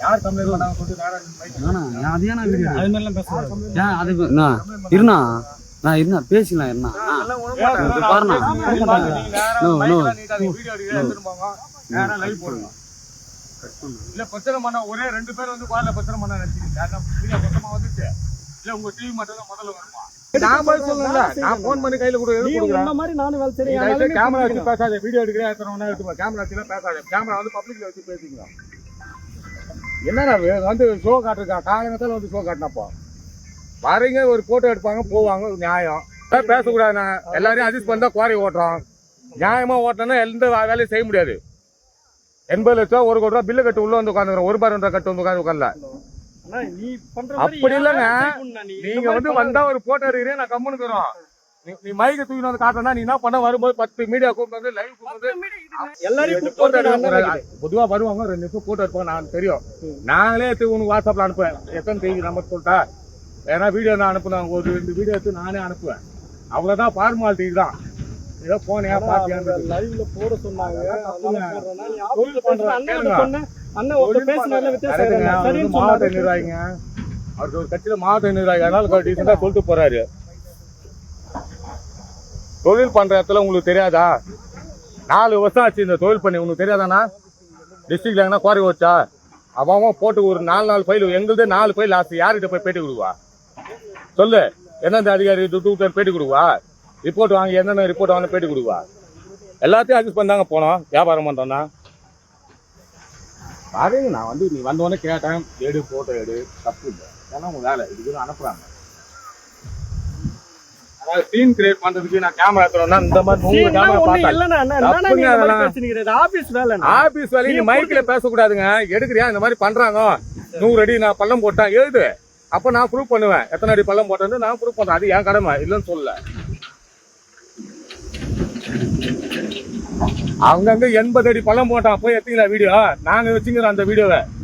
யார் கம்ப்ளைண்ட் பண்ணாங்க சொல்லிட்டு அதையான வீடியோ அது மாதிரிலாம் பேசுறேன். ஏன் அது இருண்ணா நான் இருந்தா பேசிக்கலாம் இருந்தா பாருண்ணா இல்ல பிரச்சனை பண்ண ஒரே 2 பேர் வந்து கார்ல பிரச்சனை பண்ண வந்துச்சு. இல்ல உங்க டிவி மட்டும் தான் முதல்ல வருமா? நான் போய் சொல்லல, நான் போன் பண்ணி கையில கொடுக்குறேன். இந்த மாதிரி நானும் வேலை செய்றேன். கேமரா வச்சு பேசாத, வீடியோ எடுக்கிறேன் கேமரா வச்சு பேசாத. கேமரா வந்து பப்ளிக்ல வச்சு பேசிங்க. என்னடா வந்து ஷோ காட்டுறா காலங்கத்தால வந்து ஷோ காட்டினப்போ வரீங்க, ஒரு போட்டோ எடுப்பாங்க போவாங்க, நியாயம் பேசக்கூடாது. எல்லாரையும் அட்ஜஸ்ட் பண்ணா குவாரி ஓட்டுறோம். நியாயமா ஓட்டணும்னா எந்த வேலையும் செய்ய முடியாது. 80 லட்சம் 1 கோடி ரூபாய் பில்லு கட்டு உள்ள வந்து உட்காந்துக்கிறோம். 1 ரூபாய் 2 கட்டு வந்து உட்கார்ல. அப்படி இல்லங்க, நீங்க வந்து வந்தா ஒரு போட்டோ எடுக்கிறேன், நான் கம்முன்னு இருக்கிறோம். நீ மைக்க தூக்கி வந்து காட்டனா நீ என்ன பண்ண வரும்போது 10 மீடியா கூப்பிட்டு வந்து லைவ் கூப்பிட்டு எல்லாரையும் போட்டோ எடுக்க பொதுவா வருவாங்க. 2 நிமிஷம் போட்டோ எடுப்பாங்க. நான் தெரியும், நாங்களே உனக்கு வாட்ஸ்அப்ல அனுப்புவேன். எத்தனை தேதி நம்பர் சொல்லிட்டா ஏன்னா வீடியோ நான் அனுப்புனேன். ஒரு 2 வீடியோ எடுத்து நானே அனுப்புவேன். அவ்வளவுதான், ஃபார்மாலிட்டி தான். ஏதோ போனியா பாத்தியா லைவ்ல போட சொன்னாங்க. மாவட்ட நிர்வாகிங்க, அவருக்கு ஒரு கட்சியில மாவட்ட நிர்வாகி, அதனால டீசெண்டா சொல்லிட்டு போறாரு. தொழில் பண்ற இடத்துல உங்களுக்கு தெரியாதா? 4 வருஷம் ஆச்சு இந்த தொழில் பண்ணி, உங்களுக்கு தெரியாதானா? டிஸ்ட்ரிக்ட்ல எங்கன்னா குவாரி வச்சா அவன் போட்டு ஒரு 4 ஃபைல், எங்களுது 4 ஃபைல் லாஸ்ட். யார்கிட்ட போய் பேட்டி கொடுவா சொல்லு? எந்தெந்த அதிகாரி துட்டு பேட்டி கொடுவா? ரிப்போர்ட் வாங்கி என்னென்ன ரிப்போர்ட் வாங்க பேட்டி கொடுவா? எல்லாத்தையும் அட்ஜஸ்ட் பண்ணாங்க போனோம். வியாபாரம் பண்றோம்னா பாருங்க, நான் வந்து நீ வந்தோடனே கேட்டேன், எடு போட்டோ எடு, தப்பு இல்லை. ஏன்னா உங்க வேலை இதுக்கு அனுப்புறாங்க. அதாவது சீன் கிரியேட் பண்றதுக்கு நான் கேமரா எடுத்துறேன்னா இந்த மாதிரி உங்க கேமரா பார்த்தா ஆபீஸ் வேலை. நீ மைக்ல பேசக்கூடாதுங்க. எடுக்கிறியா இந்த மாதிரி பண்றாங்க, 100 அடி நான் பள்ளம் போட்டேன் எழுது. அப்ப நான் ப்ரூவ் பண்ணுவேன் எத்தனை அடி பள்ளம் போட்டேன்னு நான் ப்ரூவ் பண்றேன். அது என் கடமை இல்லைன்னு சொல்லல. அங்கங்க 80 அடி பள்ளம் போட்டான் போய் எடுத்தீங்களா வீடியோ? நாங்க வச்சுக்கிறோம் அந்த வீடியோவை.